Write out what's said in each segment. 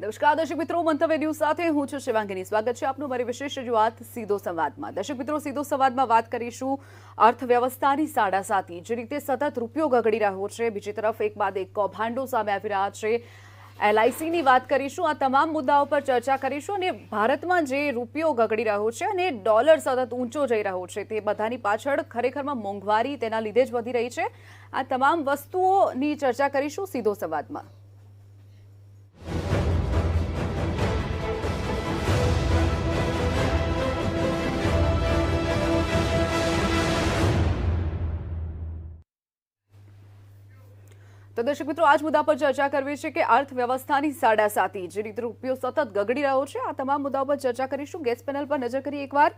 નમસ્કાર દર્શક મિત્રો, મંતવ્ય ન્યૂઝ સાથે હું છું શિવાંગીની. સ્વાગત છે આપનું મારી વિશેષ રજૂઆત સીધો સંવાદમાં. દર્શક મિત્રો, સીધો સંવાદમાં વાત કરીશું અર્થવ્યવસ્થાની સાડાસાતી. જે રીતે સતત રૂપિયો ગગડી રહ્યો છે, બીજી તરફ એક બાદ એક કૌભાંડો સામે આવી રહ્યા છે. LICની વાત કરીશું. આ તમામ મુદ્દાઓ પર ચર્ચા કરીશું અને ભારતમાં જે રૂપિયો ગગડી રહ્યો છે અને ડોલર સતત ઊંચો જઈ રહ્યો છે, તે બધાની પાછળ ખરેખરમાં મોંઘવારી તેના લીધે જ વધી રહી છે. આ તમામ વસ્તુઓની ચર્ચા કરીશું સીધો સંવાદમાં. તો દર્શક મિત્રો, આજ મુદ્દા પર ચર્ચા કરવી છે કે અર્થવ્યવસ્થાની સાડાસાતી, જે રીતે રૂપિયો સતત ગગડી રહ્યો છે, આ તમામ મુદ્દાઓ પર ચર્ચા કરીશું. ગેસ્ટ પેનલ પર નજર કરીએ એકવાર.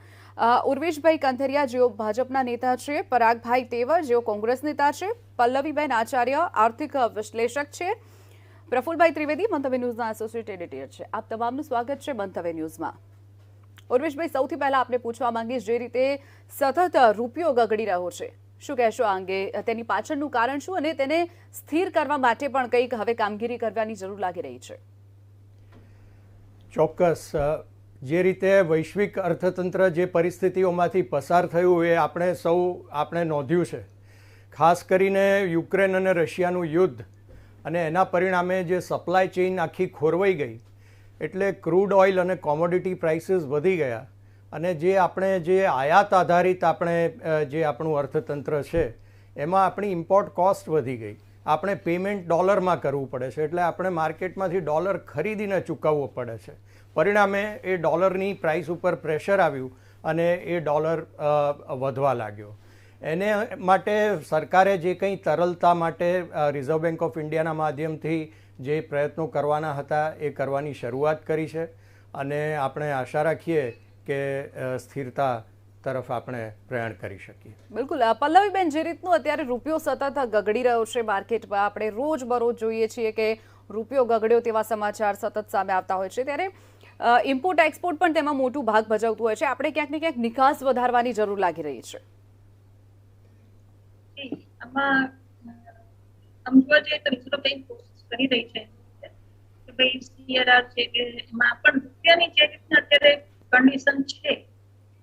ઉર્વેશભાઈ કંથરિયા, જેઓ ભાજપના નેતા છે, પરાગભાઈ તેવર, જેઓ કોંગ્રેસ નેતા છે, પલ્લવીબેન આચાર્ય, આર્થિક વિશ્લેષક છે, પ્રફુલભાઈ ત્રિવેદી, મંતવ્ય ન્યૂઝના એસોસિએટ એડિટર છે. આપ તમામનું સ્વાગત છે મંતવ્ય ન્યૂઝમાં. ઉર્વેશભાઈ, સૌથી પહેલા આપણે પૂછવા માંગીશ, જે રીતે સતત રૂપિયો ગગડી રહ્યો છે, શું કહેશો આ અંગે? તેની પાછળનું કારણ શું અને તેને સ્થિર કરવા માટે પણ કંઈક હવે કામગીરી કરવાની જરૂર લાગી રહી છે? ચોક્કસ. જે રીતે વૈશ્વિક અર્થતંત્ર જે પરિસ્થિતિઓમાંથી પસાર થયું એ આપણે નોંધ્યું છે. ખાસ કરીને યુક્રેન અને રશિયાનું યુદ્ધ અને એના પરિણામે જે સપ્લાય ચેઇન આખી ખોરવાઈ ગઈ, એટલે ક્રૂડ ઓઇલ અને કોમોડિટી પ્રાઇસીસ વધી ગયા અને જે આયાત આધારિત જે આપણું અર્થતંત્ર છે એમાં આપણી ઇમ્પોર્ટ કોસ્ટ વધી ગઈ. આપણે પેમેન્ટ ડોલરમાં કરવું પડે છે, એટલે આપણે માર્કેટમાંથી ડોલર ખરીદીને ચૂકવવો પડે છે. પરિણામે એ ડોલરની પ્રાઇસ ઉપર પ્રેશર આવ્યું અને એ ડોલર વધવા લાગ્યો. એને માટે સરકારે જે કંઈ તરલતા માટે રિઝર્વ બેંક ઓફ ઇન્ડિયાના માધ્યમથી જે પ્રયત્નો કરવાના હતા એ કરવાની શરૂઆત કરી છે અને આપણે આશા રાખીએ કે સ્થિરતા તરફ આપણે પ્રયાણ કરી શકીએ. બિલકુલ. પલ્લવીબેન, જે રીતનું અત્યારે રૂપિયો સતત ગગડી રહ્યો છે માર્કેટમાં, આપણે રોજબરોજ જોઈએ છીએ કે રૂપિયો ગગડ્યો તેવા સમાચાર સતત સામે આવતા હોય છે, ત્યારે ઇમ્પોર્ટ એક્સપોર્ટ પણ તેમાં મોટું ભાગ ભજવતું હોય છે. આપણે ક્યાંક ને ક્યાંક નિકાસ વધારવાની જરૂર લાગી રહી છે. આમાં સમજવા જઈએ તો રિઝર્વ બેંક કોશિશ કરી રહી છે કે ભાઈ CRR છે કે એમાં પણ રૂપિયાની જે રીતના અત્યારે કન્ડિશન છે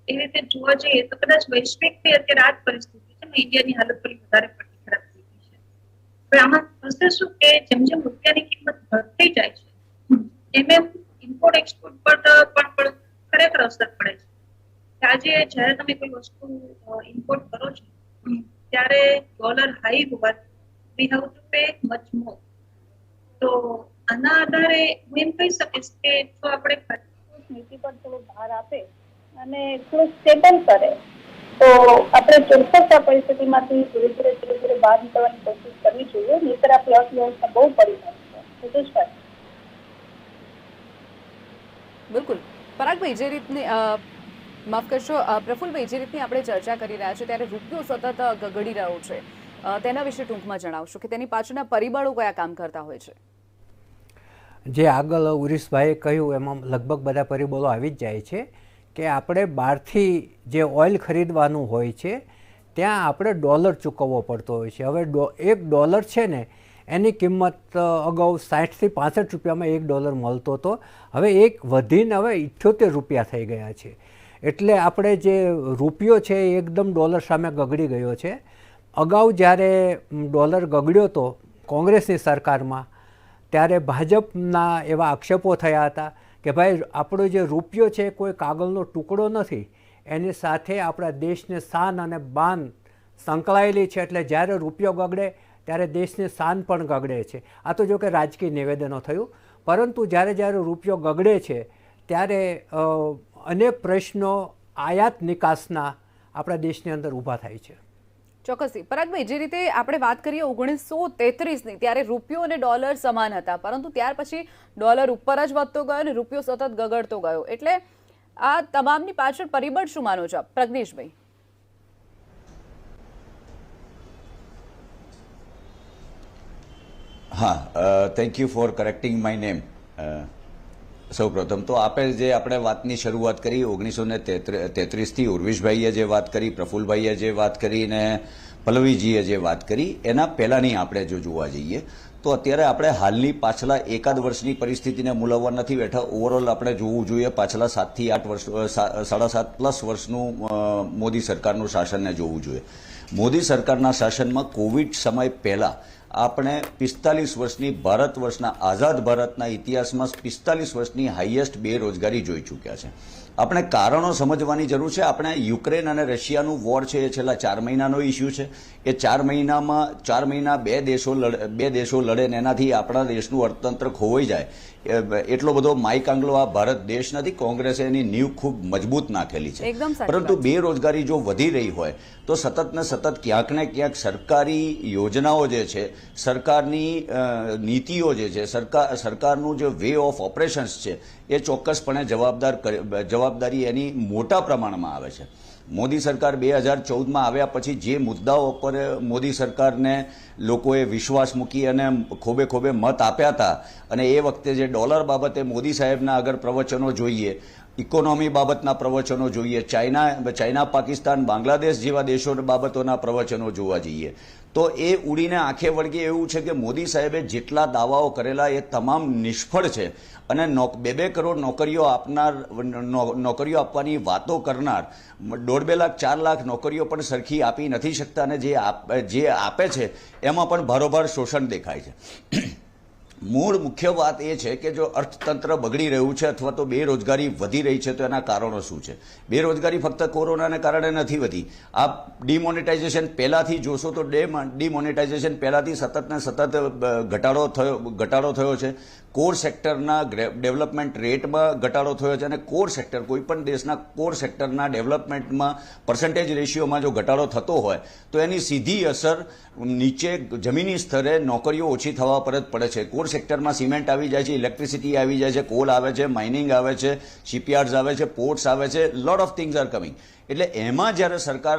એ રીતે જોવા જઈએ તો કદાચ વૈશ્વિક અત્યારે આ જ પરિસ્થિતિ છે ને, ઇન્ડિયાની હાલત થોડી વધારે પડતી ખરાબ થઈ ગઈ છે. હવે આમાં થશે શું કે જેમ જેમ રૂપિયાની કિંમત ઘટતી જાય છે એમ એમ ઇમ્પોર્ટ એક્સપોર્ટ પર પણ ખરેખર અસર પડે છે. આજે જ્યારે તમે કોઈ વસ્તુ ઇમ્પોર્ટ કરો છો ત્યારે ડોલર હાઈ હોવાથી we have to pay much મોર. તો આના આધારે હું એમ કહી શકીશ કે જો આપણે નીતિ પર થોડો ભાર આપે અને થોડું સ્ટેબલ કરે તો આપણે ચોક્કસ આ પરિસ્થિતિમાંથી ધીરે ધીરે બહાર નીકળવાની કોશિશ કરવી જોઈએ. નહીંતર આપણી અર્થવ્યવસ્થા બહુ પડી જાય છે. બિલકુલ. પરાગભાઈ, જે રીતની માફ કરશો પ્રફુલભાઈ, જે રીતની આપણે ચર્ચા કરી રહ્યા છીએ, ત્યારે રૂપિયો સતત ગગડી રહ્યો છે, તેના વિશે ટૂંકમાં જણાવશો કે તેની પાછળના પરિબળો કયા કામ કરતા હોય છે? જે આગળ ઉરેશભાઈએ કહ્યું એમાં લગભગ બધા પરિબળો આવી જ જાય છે કે આપણે બહારથી જે ઓઇલ ખરીદવાનું હોય છે ત્યાં આપણે ડોલર ચૂકવવો પડતો હોય છે. હવે $1 છે ને એની કિંમત અગાઉ 60 થી 65 રૂપિયામાં $1 મળતો હતો, હવે વધીને હવે $78 થઈ ગયા છે. એટલે આપણે જે રૂપિયો છે એ એકદમ ડોલર સામે ગગડી ગયો છે. અગાઉ જ્યારે ડોલર ગગડ્યો હતો કોંગ્રેસની સરકારમાં, ત્યારે ભાજપના એવા આક્ષેપો થયા હતા કે ભાઈ આપણો જે રૂપિયો છે કોઈ કાગળનો ટુકડો નથી, એની સાથે આપણા દેશની શાન અને બાન સંકળાયેલી છે, એટલે જ્યારે રૂપિયો ગગડે ત્યારે દેશની શાન પણ ગગડે છે. આ તો જો કે રાજકીય નિવેદનો થયું, પરંતુ જ્યારે રૂપિયો ગગડે છે ત્યારે અનેક પ્રશ્નો આયાત નિકાસના આપણા દેશની અંદર ઊભા થાય છે. ચોક્કસથી. પરાગભાઈ, જે રીતે આપણે વાત કરીએ 1933ની, ત્યારે રૂપિયો અને ડોલર સમાન હતા, પરંતુ ત્યાર પછી ડોલર ઉપર જ વધતો ગયો અને રૂપિયો સતત ગગડતો ગયો. એટલે આ તમામની પાછળ પરિબળ શું માનો છો પ્રજ્ઞેશભાઈ? હા, thank you for correcting my name. સૌપ્રથમ તો આપણે વાતની શરૂઆત કરી 1933થી, ઉર્વેશભાઈએ જે વાત કરી, પ્રફુલભાઈએ જે વાત કરી ને પલ્લવીજીએ જે વાત કરી, એના પહેલાંની આપણે જો જોવા જઈએ તો અત્યારે આપણે હાલની પાછલા એકાદ વર્ષની પરિસ્થિતિને મૂલવવા નથી બેઠા. ઓવરઓલ આપણે જોવું જોઈએ પાછલા 7 થી 8 વર્ષ 7.5+ વર્ષનું મોદી સરકારનું શાસનને જોવું જોઈએ. મોદી સરકારના શાસનમાં કોવિડ સમય પહેલા આપણે 45 વર્ષની ભારત વર્ષના આઝાદ ભારતના ઇતિહાસમાં 45 વર્ષની હાઈએસ્ટ બેરોજગારી જોઈ ચૂક્યા છે. આપણે કારણો સમજવાની જરૂર છે. આપણે યુક્રેન અને રશિયાનું વોર છે એ છેલ્લા 4 મહિનાનો ઇસ્યુ છે. એ 4 મહિના બે દેશો લડે ને એનાથી આપણા દેશનું અર્થતંત્ર ખોવાઈ જાય એટલો બધો માયકાંગલો આ ભારત દેશ નથી. કોંગ્રેસે એની નીંવ ખૂબ મજબૂત નાખેલી છે. પરંતુ બેરોજગારી જો વધી રહી હોય તો સતત ને સતત ક્યાંક ને ક્યાંક સરકારી યોજનાઓ જે છે, સરકારની નીતિઓ જે છે, સરકારનું જે વે ઓફ ઓપરેશન્સ છે એ ચોક્કસપણે જવાબદારી એની મોટા પ્રમાણમાં આવે છે. મોદી સરકાર 2014માં આવ્યા પછી જે મુદ્દાઓ પર મોદી સરકારને લોકોએ વિશ્વાસ મૂકી અને ખોબે ખોબે મત આપ્યા હતા, અને એ વખતે જે ડોલર બાબતે મોદી સાહેબના આગળ પ્રવચનો જોઈએ, ઇકોનોમી બાબતના પ્રવચનો જોઈએ, ચાઇના પાકિસ્તાન બાંગ્લાદેશ જેવા દેશો બાબતોના પ્રવચનો જોવા જઈએ તો એ ઉડીને આંખે વળગે એવું છે કે મોદી સાહેબે જેટલા દાવાઓ કરેલા એ તમામ નિષ્ફળ છે. અને 2 કરોડ નોકરીઓ આપવાની વાતો કરનાર 1.5 લાખ 4 લાખ નોકરીઓ પણ સરખી આપી નથી શકતા, અને જે આપે છે એમાં પણ ભારોભાર શોષણ દેખાય છે. મૂળ મુખ્ય વાત એ છે કે જો અર્થતંત્ર બગડી રહ્યું છે અથવા તો બેરોજગારી વધી રહી છે તો એના કારણો શું છે? બેરોજગારી ફક્ત કોરોનાને કારણે નથી વધી. આપ ડિમોનેટાઇઝેશન પહેલાથી જોશો તો ડિમોનેટાઇઝેશન પહેલાથી સતત ને સતત ઘટાડો થયો છે. કોર સેક્ટરના ડેવલપમેન્ટ રેટમાં ઘટાડો થયો છે, અને કોર સેક્ટર કોઈ પણ દેશના કોર સેક્ટરના ડેવલપમેન્ટમાં પર્સન્ટેજ રેશિયોમાં જો ઘટાડો થતો હોય તો એની સીધી અસર નીચે જમીની સ્તરે નોકરીઓ ઓછી થવા પર જ પડે છે. કોર સેક્ટરમાં સિમેન્ટ આવી જાય છે, ઇલેક્ટ્રિસિટી આવી જાય છે, કોલ આવે છે, માઇનિંગ આવે છે, શિપયાર્ડ્સ આવે છે, પોર્ટ્સ આવે છે, lot of things are coming. એટલે એમાં જ્યારે સરકાર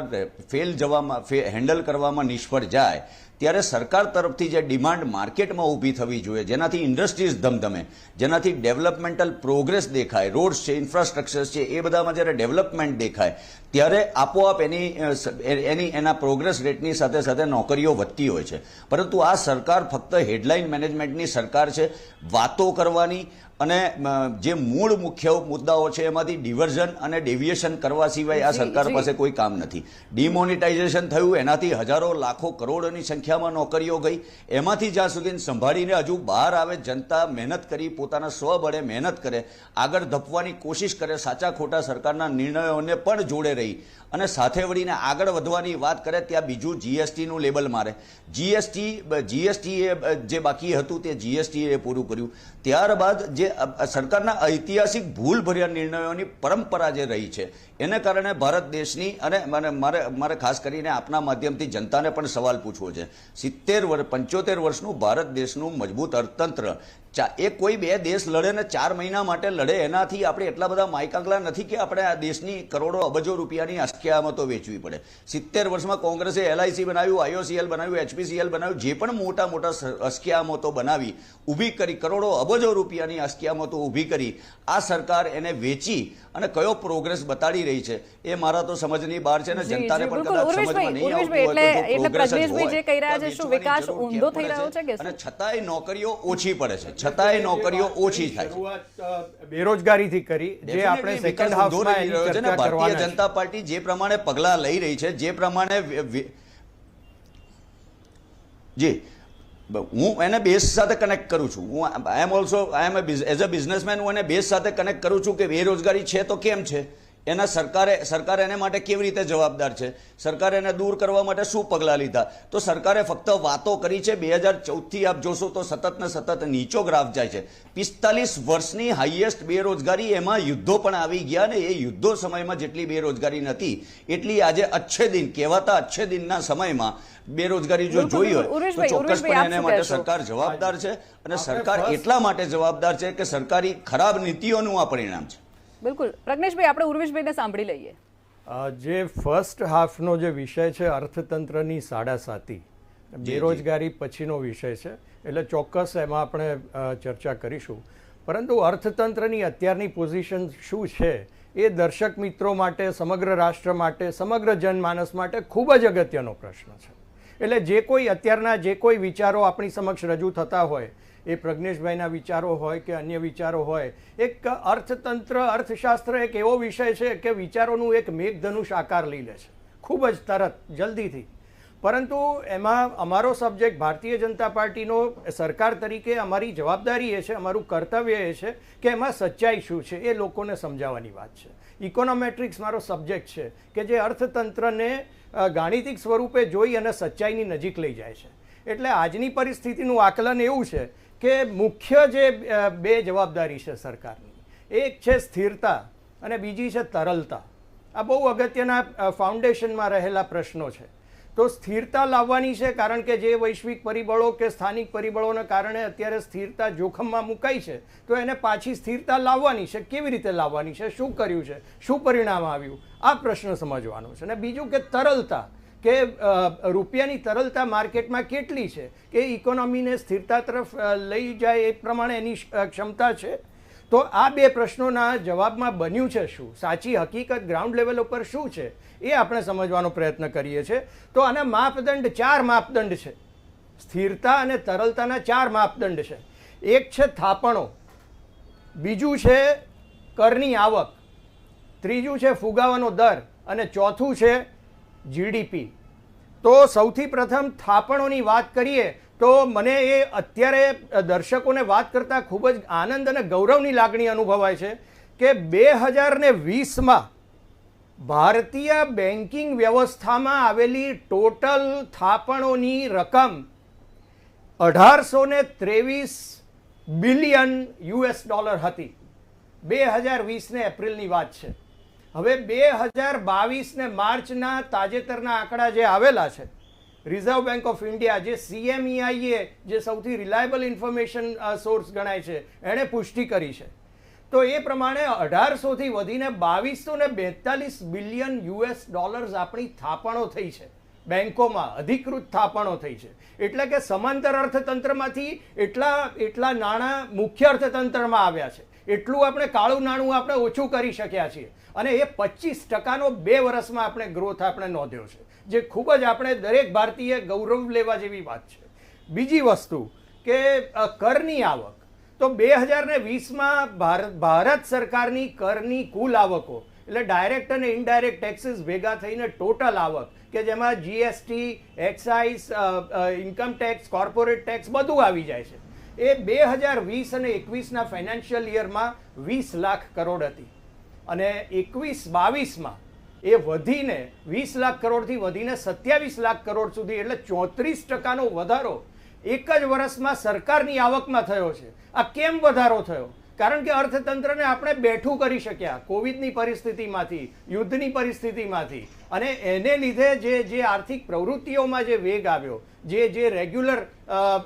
હેન્ડલ કરવામાં નિષ્ફળ જાય ત્યારે સરકાર તરફથી જે ડિમાન્ડ માર્કેટમાં ઊભી થવી જોઈએ, જેનાથી ઇન્ડસ્ટ્રીઝ ધમધમે, જેનાથી ડેવલપમેન્ટલ પ્રોગ્રેસ દેખાય, રોડ્સ છે, ઇન્ફ્રાસ્ટ્રક્ચર્સ છે, એ બધામાં જ્યારે ડેવલપમેન્ટ દેખાય ત્યારે આપોઆપ એના પ્રોગ્રેસ રેટની સાથે સાથે નોકરીઓ વધતી હોય છે. પરંતુ આ સરકાર ફક્ત હેડલાઇન મેનેજમેન્ટની સરકાર છે. વાતો કરવાની અને જે મૂળ મુખ્ય મુદ્દાઓ છે એમાંથી ડિવર્ઝન અને ડેવિએશન કરવા સિવાય આ સરકાર પાસે કોઈ કામ નથી. ડિમોનેટાઇઝેશન થયું એનાથી હજારો લાખો કરોડોની સંખ્યામાં નોકરીઓ ગઈ. એમાંથી જ્યાં સુધી સંભાળીને હજુ બહાર આવે, જનતા મહેનત કરી પોતાના સ્વબળે મહેનત કરે, આગળ ધપવાની કોશિશ કરે, સાચા ખોટા સરકારના નિર્ણયોને પણ જોડે રહી અને સાથે વળીને આગળ વધવાની વાત કરે, ત્યાં બીજું જીએસટીનું લેબલ મારે. જીએસટી જે બાકી હતું તે જીએસટી એ પૂરું કર્યું. ત્યારબાદ જે સરકારના ઐતિહાસિક ભૂલભર્યા નિર્ણયોની પરંપરા જે રહી છે એને કારણે ભારત દેશની, અને મારે ખાસ કરીને આપના માધ્યમથી જનતાને પણ સવાલ પૂછવો છે, 75 વર્ષનું ભારત દેશનું મજબૂત અર્થતંત્ર એ કોઈ 2 દેશ લડે ને 4 મહિના માટે લડે એનાથી આપણે એટલા બધા માયકાંગલા નથી કે આપણે આ દેશની કરોડો અબજો રૂપિયાની અસ્કયામતો વેચવી પડે. 70 વર્ષમાં કોંગ્રેસે LIC બનાવ્યું, IOCL બનાવ્યું, HPCL બનાવ્યું, જે પણ મોટા અસ્કયામતો બનાવી ઊભી કરી, કરોડો અબજો રૂપિયાની અસ્કયામતો ઊભી કરી, આ સરકાર એને વેચી અને કયો પ્રોગ્રેસ બતાડી રહી છે એ મારા તો સમજની બહાર છે ને જનતાને પણ કદાચ સમજમાં નહીં આવતું હોય તો અને છતાંય નોકરીઓ ઓછી પડે છે, છતાંય નોકરીઓ ઓછી થાય. બેરોજગારીથી કરી જે આપણે સેકન્ડ હાફમાં એની ચર્ચા કરવાના છે. ભારતીય જનતા પાર્ટી જે પ્રમાણે પગલાં લઈ રહી છે, જે પ્રમાણે જી હું એને બેઝ સાથે કનેક્ટ કરું છું. હું એઝ અ બિઝનેસમેન હું એને બેઝ સાથે કનેક્ટ કરું છું કે બેરોજગારી છે તો કેમ છે, એના સરકાર એને માટે કેવી રીતે જવાબદાર છે, સરકારે એને દૂર કરવા માટે શું પગલાં લીધા. તો સરકારે ફક્ત વાતો કરી છે. 2014થી આપ જોશો તો સતત ને સતત નીચો ગ્રાફ જાય છે. 45 વર્ષની હાઈએસ્ટ બેરોજગારી, એમાં યુદ્ધો પણ આવી ગયા ને એ યુદ્ધો સમયમાં જેટલી બેરોજગારી નથી એટલી આજે અચ્છે દિન કહેવાતા અચ્છે દિનના સમયમાં બેરોજગારી જો જોઈ હોય તો ચોક્કસપણે એને માટે સરકાર જવાબદાર છે. અને સરકાર એટલા માટે જવાબદાર છે કે સરકારી ખરાબ નીતિઓનું આ પરિણામ છે. બિલકુલ. પ્રજ્ઞેશભાઈ, આપણે ઉર્વેશભાઈને સાંભળી લઈએ. જે ફર્સ્ટ હાફનો જે વિષય છે અર્થતંત્રની સાડાસાતી, બેરોજગારી પછીનો વિષય છે, એટલે ચોક્કસ એમાં આપણે ચર્ચા કરીશું. પરંતુ અર્થતંત્રની અત્યારની પોઝિશન શું છે એ દર્શક મિત્રો માટે, સમગ્ર રાષ્ટ્ર માટે, સમગ્ર જનમાનસ માટે ખૂબ જ અગત્યનો પ્રશ્ન છે. એટલે જે કોઈ અત્યારના જે કોઈ વિચારો આપણી સમક્ષ રજૂ થતા હોય, એ પ્રજ્ઞેશભાઈના વિચારો હોય કે અન્ય વિચારો હોય, એક અર્થતંત્ર અર્થશાસ્ત્ર એક એવો વિષય છે કે વિચારોનું એક મેઘધનુષ આકાર લઈ લે છે ખૂબ જ તરત જલ્દીથી. પરંતુ એમાં અમારો સબ્જેક્ટ ભારતીય જનતા પાર્ટીનો સરકાર તરીકે અમારી જવાબદારી એ છે, અમારું કર્તવ્ય એ છે કે એમાં સચ્ચાઈ શું છે એ લોકોને સમજાવવાની વાત છે. ઇકોનોમેટ્રિક્સ મારો સબ્જેક્ટ છે કે જે અર્થતંત્રને ગાણિતિક સ્વરૂપે જોઈ અને સચ્ચાઈની નજીક લઈ જાય છે. એટલે આજની પરિસ્થિતિનું આકલન એવું છે કે મુખ્ય જે બે જવાબદારી છે સરકારની, એક છે સ્થિરતા અને બીજી છે તરલતા. આ બહુ અગત્યના ફાઉન્ડેશનમાં રહેલા પ્રશ્નો છે. તો સ્થિરતા લાવવાની છે, કારણ કે જે વૈશ્વિક પરિબળો કે સ્થાનિક પરિબળોને કારણે અત્યારે સ્થિરતા જોખમમાં મુકાઈ છે, તો એને પાછી સ્થિરતા લાવવાની છે. કેવી રીતે લાવવાની છે, શું કર્યું છે, શું પરિણામ આવ્યું, આ પ્રશ્ન સમજવાનો છે. અને બીજું કે તરલતા, કે રૂપિયાની તરલતા માર્કેટમાં કેટલી છે, કે ઇકોનોમીને સ્થિરતા તરફ લઈ જાય એ પ્રમાણે એની ક્ષમતા છે. તો આ બે પ્રશ્નોના જવાબમાં બન્યું છે શું, સાચી હકીકત ગ્રાઉન્ડ લેવલ ઉપર શું છે, એ આપણે સમજવાનો પ્રયત્ન કરીએ છીએ. તો આના માપદંડ 4 માપદંડ છે. સ્થિરતા અને તરલતાના 4 માપદંડ છે. એક છે થાપણો, બીજું છે કરની આવક, ત્રીજું છે ફુગાવાનો દર અને ચોથું છે જીડીપી. તો સૌથી પ્રથમ થાપણોની વાત કરીએ તો મને એ અત્યારે દર્શકોને વાત કરતાં ખૂબ જ આનંદ અને ગૌરવની લાગણી અનુભવાય છે કે 2020માં ભારતીય બેન્કિંગ વ્યવસ્થામાં આવેલી ટોટલ થાપણોની રકમ $1823 બિલિયન હતી. 2020 એપ્રિલની વાત છે. હવે 2022 માર્ચના તાજેતરના આંકડા જે આવેલા છે, રિઝર્વ બેંક ઓફ ઇન્ડિયા, જે CMEIA, જે સૌથી રિલાયબલ ઇન્ફોર્મેશન સોર્સ ગણાય છે, એણે પુષ્ટિ કરી છે. તો એ પ્રમાણે 1800થી વધીને $2242 બિલિયન આપણી થાપણો થઈ છે, બેંકોમાં અધિકૃત થાપણો થઈ છે. એટલે કે સમાંતર અર્થતંત્રમાંથી એટલા નાણાં મુખ્ય અર્થતંત્રમાં આવ્યા છે. એટલું આપણે કાળું નાણું આપણે ઓછું કરી શક્યા છીએ. અને એ 25%નો 2 વર્ષમાં આપણે ગ્રોથ આપણે નોંધ્યો છે, જે ખૂબ જ આપણે દરેક ભારતીય ગૌરવ લેવા જેવી વાત છે. બીજી વસ્તુ કે કરની આવક, તો 2020માં ભારત સરકારની કરની કુલ આવકો, એટલે ડાયરેક્ટ અને ઇનડાયરેક્ટ ટેક્સીસ ભેગા થઈને ટોટલ આવક, કે જેમાં GST, excise, income tax, corporate tax બધું આવી જાય છે, એ 2020 અને 21ના ફાઇનાન્શિયલ યરમાં 20 લાખ કરોડ હતી. અને 21-22માં એ વધીને 20 લાખ કરોડથી વધીને 27 લાખ કરોડ સુધી, એટલે 34%નો વધારો એક જ વર્ષમાં સરકારની આવકમાં થયો છે. આ કેમ વધારો થયો? કારણ કે અર્થતંત્રને આપણે બેઠું કરી શક્યા કોવિડની પરિસ્થિતિમાંથી, યુદ્ધની પરિસ્થિતિમાંથી, અને એને લીધે જે આર્થિક પ્રવૃત્તિઓમાં જે વેગ આવ્યો, જે રેગ્યુલર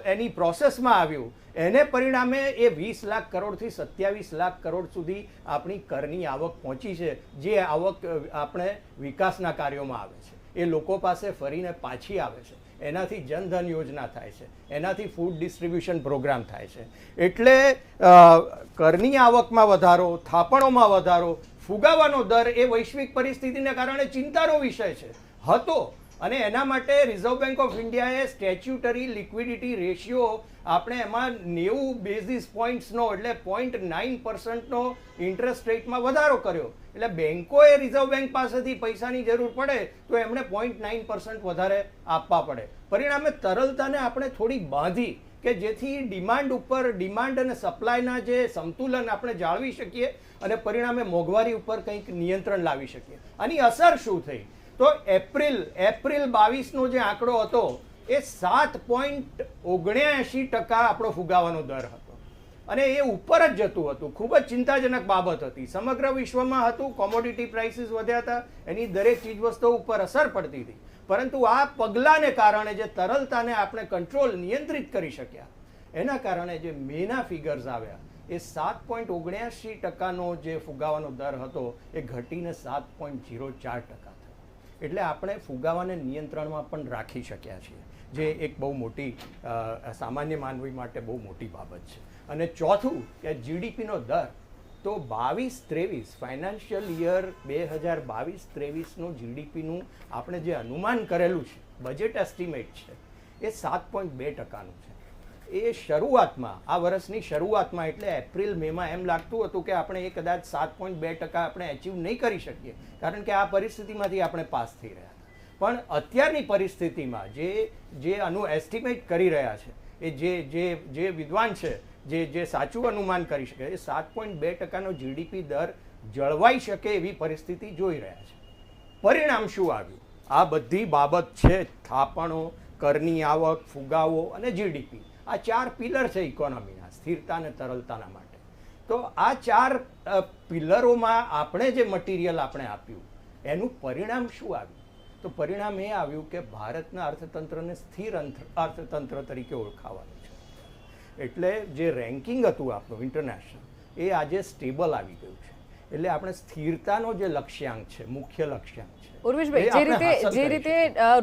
એની પ્રોસેસમાં આવ્યું, એને પરિણામે એ 20 લાખ કરોડથી 27 લાખ કરોડ સુધી આપણી કરની આવક પહોંચી છે. જે આવક આપણે વિકાસના કાર્યોમાં આવે છે, એ લોકો પાસે ફરીને પાછી આવે છે. એનાથી જનધન યોજના થાય છે, એનાથી ફૂડ ડિસ્ટ્રીબ્યુશન પ્રોગ્રામ થાય છે. એટલે કરની આવકમાં વધારો, થાપણોમાં વધારો, ફુગાવાનો દર એ વૈશ્વિક પરિસ્થિતિને કારણે ચિંતાનો વિષય હતો. અને એના માટે રિઝર્વ બેંક ઓફ ઇન્ડિયાએ સ્ટેચ્યુટરી લિક્વિડિટી રેશિયો આપણે એમાં 90 બેઝિસ પોઈન્ટ્સનો, એટલે 0.9%નો ઇન્ટરેસ્ટ રેટમાં વધારો કર્યો. એટલે બેંકોએ રિઝર્વ બેંક પાસેથી પૈસાની જરૂર પડે તો એમણે 0.9% વધારે આપવા પડે. પરિણામે તરલતાને આપણે થોડી બાંધી કે જેથી ડિમાન્ડ અને સપ્લાયના જે સંતુલન આપણે જાળવી શકીએ અને પરિણામે મોંઘવારી ઉપર કંઈક નિયંત્રણ લાવી શકીએ. આની અસર શું થઈ? તો એપ્રિલ 22નો જે આંકડો હતો એ 7.79% આપણો ફુગાવાનો દર હતો, અને એ ઉપર જ જતું હતું. ખૂબ જ ચિંતાજનક બાબત હતી. સમગ્ર વિશ્વમાં હતું, કોમોડિટી પ્રાઇસીસ વધ્યા હતા, એની દરેક ચીજવસ્તુઓ ઉપર અસર પડતી હતી. પરંતુ આ પગલાંને કારણે જે તરલતાને આપણે નિયંત્રિત કરી શક્યા, એના કારણે જે મેના ફિગર્સ આવ્યા એ 7.79%નો જે ફુગાવાનો દર હતો એ ઘટીને 7.04%. એટલે આપણે ફુગાવાને નિયંત્રણમાં પણ રાખી શક્યા છીએ, જે એક બહુ મોટી સામાન્ય માનવી માટે બહુ મોટી બાબત છે. અને ચોથું કે જીડીપીનો દર, તો 22-23 ફાઇનાન્શિયલ યર 2022-23નું જીડીપીનું આપણે જે અનુમાન કરેલું છે બજેટ એસ્ટિમેટ છે એ 7.2%નું છે. એ શરૂઆતમાં, આ વર્ષની શરૂઆતમાં એટલે એપ્રિલ મેમાં એમ લાગતું હતું કે આપણે એ કદાચ 7.2% આપણે અચીવ નહીં કરી શકીએ, કારણ કે આ પરિસ્થિતિમાંથી આપણે પાસ થઈ રહ્યા હતા. પણ અત્યારની પરિસ્થિતિમાં જે આનું એસ્ટિમેટ કરી રહ્યા છે, એ જે વિદ્વાન છે, જે સાચું અનુમાન કરી શકે, એ 7.2%નો જીડીપી દર જળવાઈ શકે એવી પરિસ્થિતિ જોઈ રહ્યા છે. પરિણામ શું આવ્યું? આ બધી બાબત છે, થાપણો, કરની આવક, ફુગાવો અને જીડીપી, આ 4 પિલર છે ઇકોનોમીના, સ્થિરતા અને તરલતાના માટે. તો આ 4 પિલરોમાં આપણે જે મટીરિયલ આપણે આપ્યું એનું પરિણામ શું આવ્યું? તો પરિણામ એ આવ્યું કે ભારતના અર્થતંત્રને સ્થિર અર્થતંત્ર તરીકે ઓળખાવાનું છે. એટલે જે રેન્કિંગ હતું આપણું ઇન્ટરનેશનલ, એ આજે સ્ટેબલ આવી ગયું છે. એટલે આપણે સ્થિરતાનો જે લક્ષ્યાંક છે, મુખ્ય લક્ષ્યાંક છે. ઉર્વેશભાઈ, જે રીતે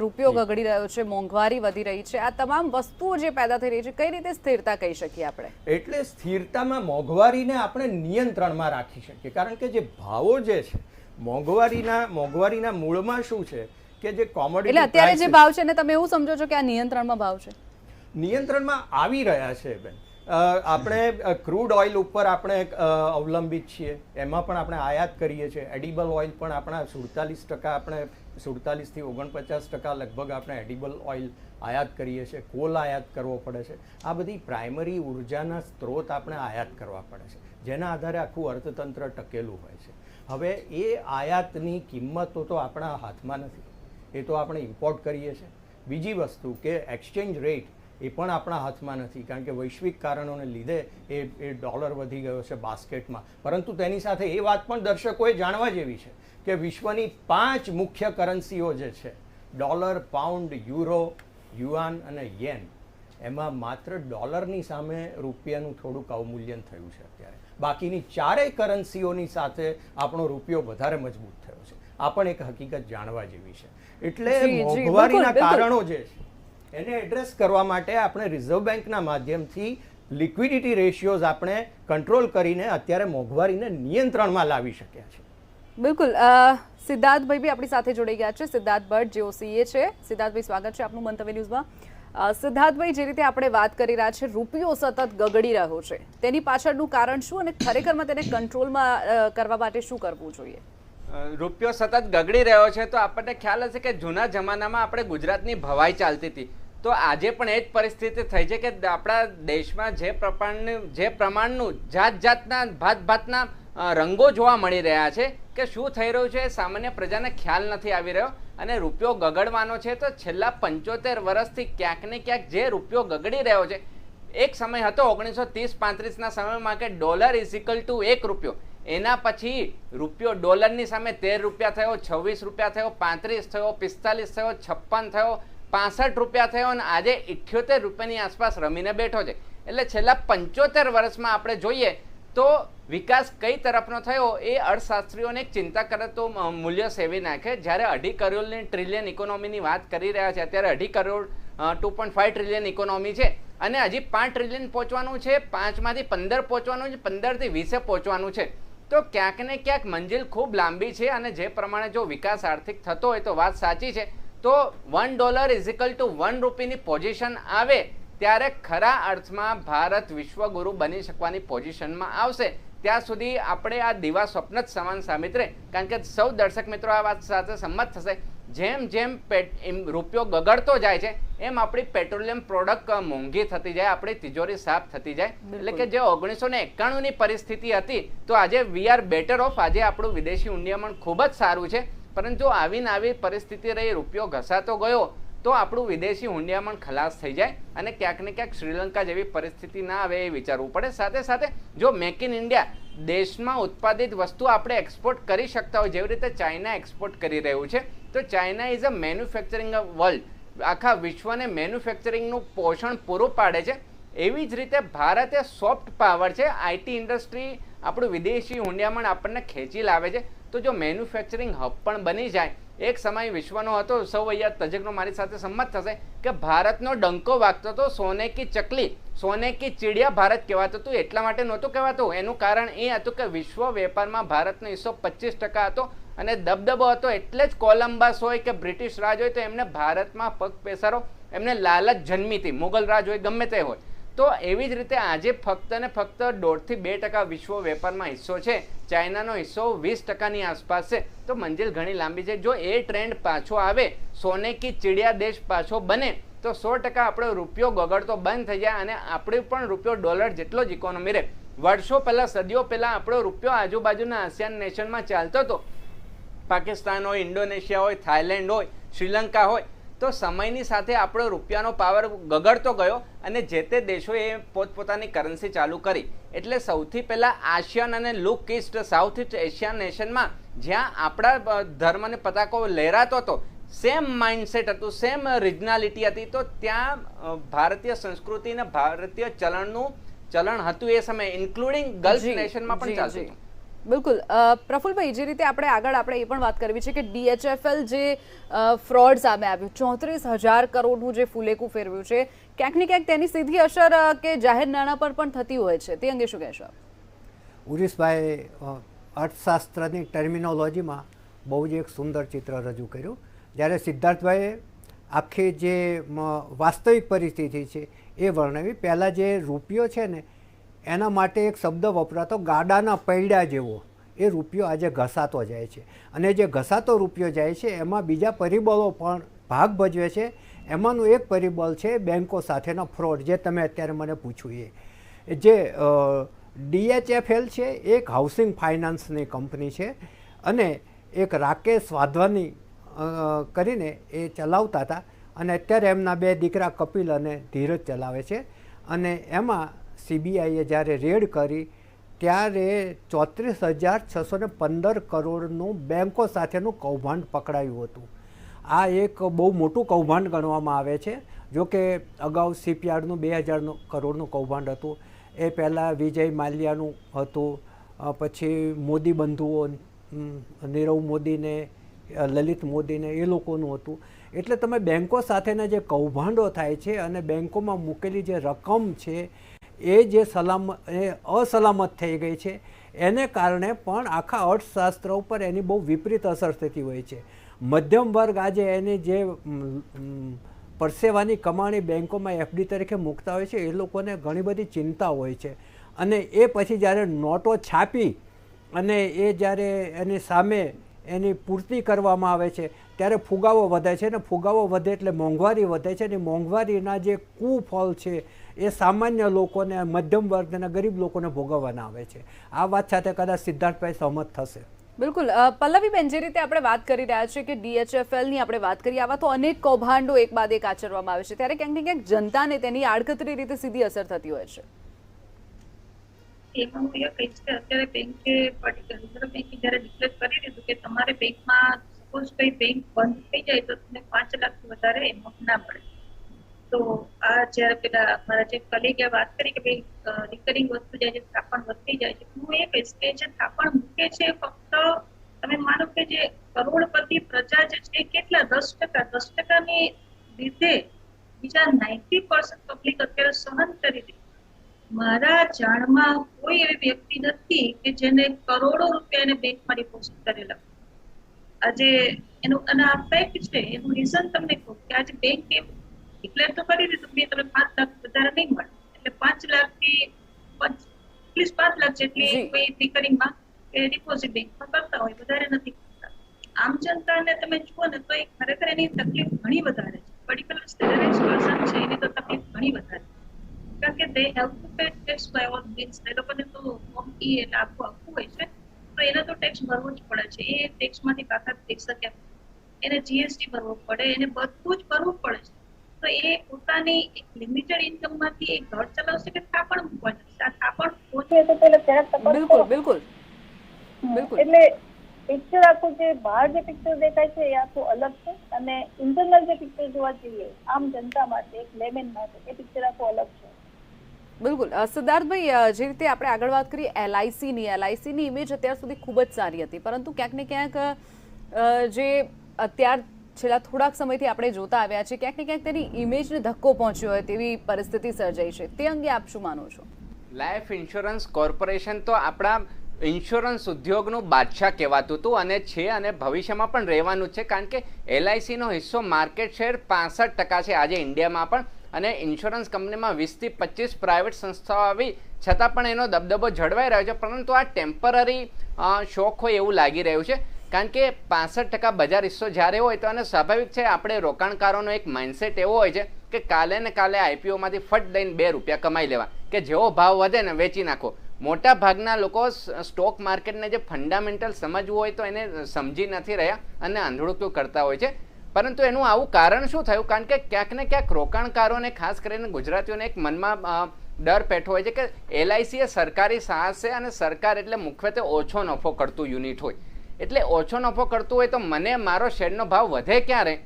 રૂપિયો ગગડી રહ્યો છે, મોંઘવારી વધી રહી છે, આ તમામ વસ્તુઓ જે પેદા થઈ રહી છે, કઈ રીતે સ્થિરતા કહી શકીએ આપણે? એટલે સ્થિરતામાં મોંઘવારીને આપણે નિયંત્રણમાં રાખી શકીએ, કારણ કે જે ભાવો જે છે, મોંઘવારીના મૂળમાં શું છે કે જે કોમોડિટી, એટલે અત્યારે જે ભાવ છે ને તમે એવું સમજો છો કે આ નિયંત્રણમાં ભાવ છે? નિયંત્રણમાં આવી રહ્યા છે બેન. આપણે ક્રૂડ ઓઇલ ઉપર આપણે અવલંબિત છીએ, એમાં પણ આપણે આયાત કરીએ છીએ. એડિબલ ઓઇલ પણ આપણા 47%, આપણે 47 થી 49% લગભગ આપણે એડિબલ ઓઇલ આયાત કરીએ છીએ. કોલ આયાત કરવો પડે છે. આ બધી પ્રાઇમરી ઉર્જાના સ્ત્રોત આપણે આયાત કરવા પડે છે, જેના આધારે આખું અર્થતંત્ર ટકેલું હોય છે. હવે એ આયાતની કિંમતો તો આપણા હાથમાં નથી, એ તો આપણે ઇમ્પોર્ટ કરીએ છીએ. બીજી વસ્તુ કે એક્સચેન્જ રેટ, એ પણ આપણા હાથમાં નથી, કારણ કે વૈશ્વિક કારણોને લીધે એ ડોલર વધી ગયો છે બાસ્કેટમાં. પરંતુ તેની સાથે એ વાત પણ દર્શકોએ જાણવા જેવી છે કે વિશ્વની 5 મુખ્ય કરન્સીઓ જે છે, ડોલર, પાઉન્ડ, યુરો, યુઆન અને યેન, એમાં માત્ર ડોલરની સામે રૂપિયાનું થોડુંક અવમૂલ્યન થયું છે અત્યારે. બાકીની 4 કરન્સીઓની સાથે આપણો રૂપિયો વધારે મજબૂત થયો છે. આ પણ એક હકીકત જાણવા જેવી છે. એટલે મોંઘવારીના કારણો જે છે એને એડ્રેસ કરવા માટે આપણે રિઝર્વ બેંકના માધ્યમથી લિક્વિડિટી રેશિયોઝ આપણે કંટ્રોલ કરીને અત્યારે મોંઘવારીને નિયંત્રણમાં લાવી શક્યા છે. બિલકુલ. સિદ્ધાર્થભાઈ બી આપણી સાથે જોડાઈ ગયા છે. સિદ્ધાર્થ ભટ્ટ, જેઓ સીએ છે. સિદ્ધાર્થભાઈ, સ્વાગત છે આપનું મંતવ્ય ન્યૂઝમાં. સિદ્ધાર્થભાઈ, જે રીતે આપણે વાત કરી રહ્યા છે, રૂપિયો સતત ગગડી રહ્યો છે, તેની પાછળનું કારણ શું અને ખરેખરમાં તેને કંટ્રોલમાં કરવા માટે શું કરવું જોઈએ? રૂપિયો સતત ગગડી રહ્યો છે તો આપણને ખ્યાલ હશે કે જૂના જમાનામાં આપણે ગુજરાતની ભવાઈ ચાલતી હતી, તો આજે પણ એ જ પરિસ્થિતિ થઈ છે કે આપણા દેશમાં જે પ્રમાણનું જાતના ભાતના રંગો જોવા મળી રહ્યા છે કે શું થઈ રહ્યું છે સામાન્ય પ્રજાને ખ્યાલ નથી આવી રહ્યો. અને રૂપિયો ગગડવાનો છે તો છેલ્લા 75 વર્ષથી ક્યાંક ને ક્યાંક જે રૂપિયો ગગડી રહ્યો છે, એક સમય હતો 1930-35ના સમયમાં કે ડોલર ઇઝ ઇક્વલ ટુ 1 રૂપિયો. એના પછી રૂપિયો ડોલરની સામે 13 રૂપિયા થયો, 26 રૂપિયા થયો, 35 થયો, 45 થયો, 56 થયો, 65 રૂપિયા થયો અને આજે 78 રૂપિયાની આસપાસ રમીને બેઠો છે. એટલે છેલ્લા 75 વર્ષમાં આપણે જોઈએ તો વિકાસ કઈ તરફનો થયો એ અર્થશાસ્ત્રીઓને એક ચિંતા કરે તો મૂલ્ય સેવી નાખે. જ્યારે 2.5 કરોડની ટ્રિલિયન ઇકોનોમીની વાત કરી રહ્યા છે, અત્યારે 2.5 કરોડ 2.5 ટ્રિલિયન ઇકોનોમી છે અને હજી 5 ટ્રિલિયન પહોંચવાનું છે, 5માંથી 15 પહોંચવાનું છે, 15થી 20 પહોંચવાનું છે. તો ક્યાંક ને ક્યાંક મંજિલ ખૂબ લાંબી છે અને જે પ્રમાણે જો વિકાસ આર્થિક થતો હોય તો વાત સાચી છે. તો $1 ઇઝ ઇક્વલ ટુ 1 રૂપીની પોઝિશન આવે ત્યારે ખરા અર્થમાં ભારત વિશ્વગુરુ બની શકવાની પોઝિશનમાં આવશે. ત્યાં સુધી આપણે આ દિવા સ્વપ્ન જ સમાન સાબિત રહે, કારણ કે સૌ દર્શક મિત્રો આ વાત સાથે સંમત થશે. જેમ જેમ રૂપિયો ગગડતો જાય છે એમ આપણી પેટ્રોલિયમ પ્રોડક્ટ મોંઘી થતી જાય, આપણી તિજોરી સાફ થતી જાય. એટલે કે જે 1991ની પરિસ્થિતિ હતી તો આજે વી આર બેટર ઓફ. આજે આપણું વિદેશી ઉન્નયન ખૂબ જ સારું છે, પરંતુ આવી પરિસ્થિતિ રહી, રૂપિયો ઘસાતો ગયો તો આપણું વિદેશી હુંડિયામણ ખલાસ થઈ જાય અને ક્યાંક ને ક્યાંક શ્રીલંકા જેવી પરિસ્થિતિ ના આવે એ વિચારવું પડે. સાથે સાથે જો મેક ઇન ઇન્ડિયા, દેશમાં ઉત્પાદિત વસ્તુ આપણે એક્સપોર્ટ કરી શકતા હોય, જેવી રીતે ચાઇના એક્સપોર્ટ કરી રહ્યું છે, તો China is a manufacturing world, આખા વિશ્વને મેન્યુફેક્ચરિંગનું પોષણ પૂરું પાડે છે. એવી જ રીતે ભારત એ સોફ્ટ પાવર છે, આઈટી ઇન્ડસ્ટ્રી આપણું વિદેશી હુંડિયામણ આપણને ખેંચી લાવે છે. તો જો મેન્યુફેક્ચરિંગ હબ પણ બની જાય, એક સમય વિશ્વનો હતો, સૌ અહીંયા તજજ્ઞો મારી સાથે સંમત થશે કે ભારતનો ડંકો વાગતો હતો, સોને કી ચકલી, સોને કી ચીડિયા ભારત કહેવાતું હતું. એટલા માટે નહોતું કહેવાતું, એનું કારણ એ હતું કે વિશ્વ વેપારમાં ભારતનો હિસ્સો 25% હતો અને દબદબો હતો, એટલે જ કોલંબસ હોય કે બ્રિટિશ રાજ હોય તો એમને ભારતમાં પગ પેસારો એમને લાલચ જન્મી હતી, મુગલ રાજ હોય ગમે તે હોય. તો એવી જ રીતે આજે ફક્ત ને ફક્ત 1.5 થી 2% વિશ્વ વેપારમાં હિસ્સો છે, ચાઇનાનો હિસ્સો 20%ની આસપાસ છે. તો મંજિલ ઘણી લાંબી છે. જો એ ટ્રેન્ડ પાછો આવે, સોને કી ચિડિયા દેશ પાછો બને, તો 100% આપણો રૂપિયો ગગડતો બંધ થઈ જાય અને આપણે પણ રૂપિયો ડોલર જેટલો જ ઇકોનોમી રહે. વર્ષો પહેલા, સદીઓ પહેલા આપણો રૂપિયો આજુબાજુના આસિયાન નેશનમાં ચાલતો હતો. પાકિસ્તાન હોય, ઇન્ડોનેશિયા હોય, થાઈલેન્ડ હોય, શ્રીલંકા હોય, તો સમયની સાથે આપણો રૂપિયાનો પાવર ગગડતો ગયો અને જે તે દેશોએ પોતપોતાની કરન્સી ચાલુ કરી. એટલે સૌથી પહેલા આસિયાન અને look east, south east Asian નેશનમાં જ્યાં આપણા ધર્મને પતાકો લહેરાતો હતો, સેમ માઇન્ડસેટ હતું, સેમ રિજનાલિટી હતી, તો ત્યાં ભારતીય સંસ્કૃતિ અને ભારતીય ચલણનું ચલણ હતું એ સમયે, ઇન્ક્લુડિંગ ગલ્ફ નેશનમાં પણ ચાલતું હતું. બિલકુલ. પ્રફુલભાઈ, જે રીતે આપણે એ પણ વાત કરવી છે કે DHFL જે ફ્રોડ સામે આવ્યું, 34,000 કરોડનું જે ફૂલેકું ફેરવ્યું છે, ક્યાંક ને ક્યાંક તેની સીધી અસર કે જાહેર નાણાં પર પણ થતી હોય છે, તે અંગે શું કહેશો? ઉરીશભાઈ અર્થશાસ્ત્રની ટર્મિનોલોજીમાં બહુ જ એક સુંદર ચિત્ર રજૂ કર્યું. જ્યારે સિદ્ધાર્થભાઈએ આખી જે વાસ્તવિક પરિસ્થિતિ છે એ વર્ણવી. પહેલાં જે રૂપિયો છે ને, એના માટે એક શબ્દ વપરાતો, ગાડાના પૈડા જેવો. એ રૂપિયો આજે ઘસાતો જાય છે અને જે ઘસાતો રૂપિયો જાય છે એમાં બીજા પરિબળો પણ ભાગ ભજવે છે. એમાંનું એક પરિબળ છે બેન્કો સાથેનો ફ્રોડ, જે તમે અત્યારે મને પૂછ્યું. એ જે DHFL છે એક હાઉસિંગ ફાઇનાન્સની કંપની છે અને એક રાકેશ વાધવાની કરીને એ ચલાવતા હતા અને અત્યારે એમના 2 દીકરા કપિલ અને ધીરજ ચલાવે છે. અને એમાં CBIએ જ્યારે રેડ કરી ત્યારે 34,615 કરોડનું બેન્કો સાથેનું કૌભાંડ પકડાયું હતું. આ એક બહુ મોટું કૌભાંડ ગણવામાં આવે છે. જો કે અગાઉ CPRનું 2,000 કરોડનું કૌભાંડ હતું. એ પહેલાં વિજય માલ્યાનું હતું, પછી મોદી બંધુઓ, નીરવ મોદીને, લલિત મોદીને, એ લોકોનું હતું. એટલે તમે બેન્કો સાથેના જે કૌભાંડો થાય છે અને બેન્કોમાં મૂકેલી જે રકમ છે એ જે અસલામત થઈ ગઈ છે, એને કારણે પણ આખા અર્થશાસ્ત્ર ઉપર એની બહુ વિપરીત અસર થતી હોય છે. મધ્યમ વર્ગ આજે એની જે પરસેવાની કમાણી બેન્કોમાં FD તરીકે મૂકતા હોય છે, એ લોકોને ઘણી બધી ચિંતા હોય છે. અને એ પછી જ્યારે નોટો છાપી અને એ જ્યારે એની સામે એની પૂર્તિ કરવામાં આવે છે ત્યારે ફુગાવો વધે છે, અને ફુગાવો વધે એટલે મોંઘવારી વધે છે. અને મોંઘવારીના જે કુફળ છે એ સામાન્ય લોકોને, મધ્યમ વર્ગના, ગરીબ લોકોને ભોગવવાના આવે છે. આ વાત સાથે કદાચ સિદ્ધાર્થભાઈ સહમત થશે. બિલકુલ. પલ્લવીબેન, જે રીતે આપણે વાત કરી રહ્યા છીએ કે DHFLની આપણે વાત કરીએ, આવા તો અનેક કૌભાંડો એક બાદ એક આચરવામાં આવે છે, ત્યારે ક્યાંક ને ક્યાંક જનતાને તેની આડકતરી રીતે સીધી અસર થતી હોય છે. એમાં હું એ કહીશ કે અત્યારે બેંકે રિઝર્વ બેંકે જયારે ડિક્લેર કરી દીધું કે તમારે બેંકમાં સપોઝ કોઈ બેંક બંધ થઈ જાય તો તમને 5 લાખથી વધારે એમાઉન્ટ ના મળે. તો આ જયારે પેલા મારા જે કલીગે વાત કરી કે ભાઈ રિકરિંગ વસ્તુ જાય છે, થાપણ વધતી જાય છે, હું એ કહીશ કે જે થાપણ મૂકે છે ફક્ત તમે માનો કે જે કરોડપતિ પ્રજા જે છે કેટલા 10%ની લીધે બીજા 90% પબ્લિક અત્યારે સહન કરી રહી. મારા જાણમાં કોઈ એવી વ્યક્તિ નથી કે જેને કરોડો રૂપિયા એને બેંકમાં ડિપોઝિટ કરેલા. આજે એનું અને આ ફેક્ટ છે. એનું રીઝન તમને કહું કે આજે બેંકે ડિક્લેર તો કરી દીધું કે તમે 5 લાખ વધારે નહીં મળે, એટલે 5 લાખથી 5 લાખ જેટલી કોઈ રિકરિંગમાં કે ડિપોઝિટ બેંકમાં કરતા હોય, વધારે નથી કરતા. આમ જનતાને તમે જુઓ ને તો એ ખરેખર એની તકલીફ ઘણી વધારે છે. પર્ટિક્યુલર સેલેરીઝ પર્સન છે એની તો તકલીફ ઘણી વધારે, કારણ કે they have to pay tax by all means. એ લોકોને તો એ લાભો આપવું હોય છે તો એને તો ટેક્સ ભરવો જ પડે છે. એ ટેક્સમાંથી બાકાત થઈ શકે, એને GST ભરવો પડે, એને બધું જ ભરવું પડે છે. તો એ પોતાની એક લિમિટેડ ઇન્કમમાંથી એક ઘર ચલાવશે કે થાપણ મૂકવા જશે? આ થાપણ પહોંચે તો પેલા જરાક તપાસ કરો. બિલકુલ. એટલે પિક્ચર આખું જે બહાર જે પિક્ચર દેખાય છે એ આખું અલગ છે, અને ઇન્ટરનલ જે પિક્ચર જોવા જઈએ આમ જનતા માટે, એક લેમેન માટે, એ પિક્ચર આખું અલગ છે. બિલકુલ. સિદ્ધાર્થભાઈ, જે રીતે આપણે આગળ વાત કરીએ LICની ઇમેજ અત્યાર સુધી ખૂબ જ સારી હતી, પરંતુ ક્યાંક ને ક્યાંક જે છેલ્લા થોડાક સમયથી આપણે જોતા આવ્યા છે, ક્યાંક ને ક્યાંક તેની ઇમેજને ધક્કો પહોંચ્યો હોય તેવી પરિસ્થિતિ સર્જાઈ છે. તે અંગે આપ શું માનો છો? લાઈફ ઇન્સ્યોરન્સ કોર્પોરેશન તો આપણા ઇન્સ્યોરન્સ ઉદ્યોગનું બાદશાહ કહેવાતું હતું અને છે અને ભવિષ્યમાં પણ રહેવાનું જ છે, કારણ કે LICનો હિસ્સો માર્કેટ શેર 65% છે આજે ઇન્ડિયામાં પણ, અને ઇન્સ્યોરન્સ કંપનીમાં 20 થી 25 પ્રાઇવેટ સંસ્થાઓ આવી છતાં પણ એનો દબદબો જળવાઈ રહ્યો છે. પરંતુ આ ટેમ્પરરી શોખ હોય એવું લાગી રહ્યું છે, કારણ કે 65% બજાર હિસ્સો જ્યારે હોય તો અને સ્વાભાવિક છે આપણે રોકાણકારોનો એક માઇન્ડસેટ એવો હોય છે કે કાલે ને કાલે IPOમાંથી ફટ દઈને 2 રૂપિયા કમાઈ લેવા, કે જેવો ભાવ વધે ને વેચી નાખો. મોટા ભાગના લોકો સ્ટોક માર્કેટને જે ફંડામેન્ટલ સમજવું હોય તો એને સમજી નથી રહ્યા અને આંધળું કરતા હોય છે. પરંતુ એનું આવું કારણ શું થયું? કારણ કે ક્યાંક ને ક્યાંક રોકાણકારોને, ખાસ કરીને ગુજરાતીઓને એક મનમાં ડર પેઠો હોય છે કે LIC એ સરકારી સાહસ છે અને સરકાર એટલે મુખ્યત્વે ઓછો નફો કરતું યુનિટ હોય. એટલે ઓછો નફો કરતું હોય તો મને મારો શેરનો ભાવ વધે ક્યારે?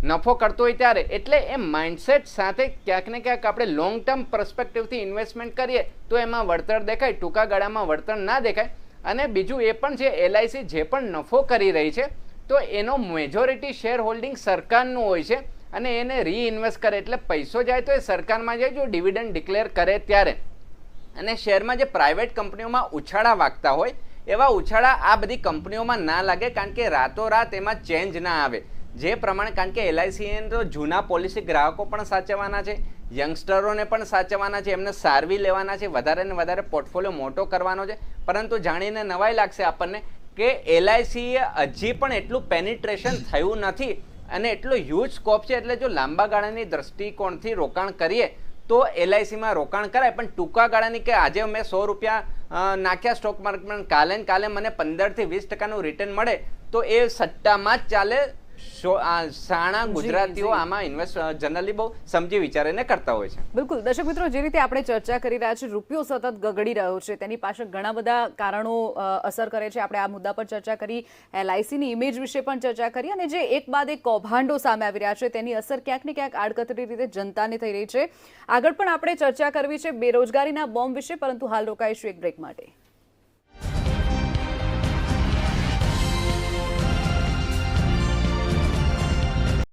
નફો કરતો હોય ત્યારે. એટલે એ માઇન્ડસેટ સાથે ક્યાંક ને ક્યાંક આપણે લોંગ ટર્મ પર્સપેક્ટિવથી ઇન્વેસ્ટમેન્ટ કરીએ તો એમાં વળતર દેખાય, ટૂંકા ગાળામાં વળતર ના દેખાય. અને બીજું એ પણ છે, LIC જે પણ નફો કરી રહી છે તો એનો મેજોરિટી શેર હોલ્ડિંગ સરકારનું હોય છે અને એને રીઇન્વેસ્ટ કરે, એટલે પૈસો જાય તો એ સરકારમાં જાય જો ડિવિડન્ડ ડિક્લેર કરે ત્યારે. અને શેરમાં જે પ્રાઇવેટ કંપનીઓમાં ઉછાળા વાગતા હોય એવા ઉછાળા આ બધી કંપનીઓમાં ના લાગે, કારણ કે રાતોરાત એમાં ચેન્જ ના આવે. જે પ્રમાણે, કારણ કે LIC તો જૂના પોલિસી ગ્રાહકો પણ સાચવવાના છે, યંગસ્ટરોને પણ સાચવવાના છે, એમને સારવી લેવાના છે, વધારે ને વધારે પોર્ટફોલિયો મોટો કરવાનો છે. પરંતુ જાણીને નવાઈ લાગશે આપણને કે LIC હજી પણ એટલું પેનિટ્રેશન થયું નથી અને એટલો હ્યુજ સ્કોપ છે. એટલે જો લાંબા ગાળાની દ્રષ્ટિકોણથી રોકાણ કરીએ તો LICમાં રોકાણ કરાય, પણ ટૂંકા ગાળાની કે આજે મેં 100 રૂપિયા નાખ્યા સ્ટોક માર્કેટમાં, કાલે મને 15 થી 20% રિટર્ન મળે તો એ સટ્ટામાં જ ચાલે. સાણા ગુજરાતીઓ આમાં ઇન્વેસ્ટ જનરલી બહુ સમજી વિચારીને કરતા હોય છે. બિલકુલ દર્શક મિત્રો, જે રીતે આપણે ચર્ચા કરી રહ્યા છીએ, રૂપિયો સતત ગગડી રહ્યો છે, તેની પાછળ ઘણા બધા કારણો અસર કરે છે. આપણે આ મુદ્દા પર ચર્ચા કરી, LICની ઇમેજ વિશે પણ ચર્ચા કરી, અને જે એક બાદ એક કૌભાંડો સામે આવી રહ્યા છે તેની અસર ક્યાંક ને ક્યાંક આડકતરી રીતે જનતાને થઈ રહી છે. આગળ પણ આપણે ચર્ચા કરવી છે બેરોજગારીના બોમ્બ વિશે, પરંતુ હાલ રોકાઈશું એક બ્રેક માટે.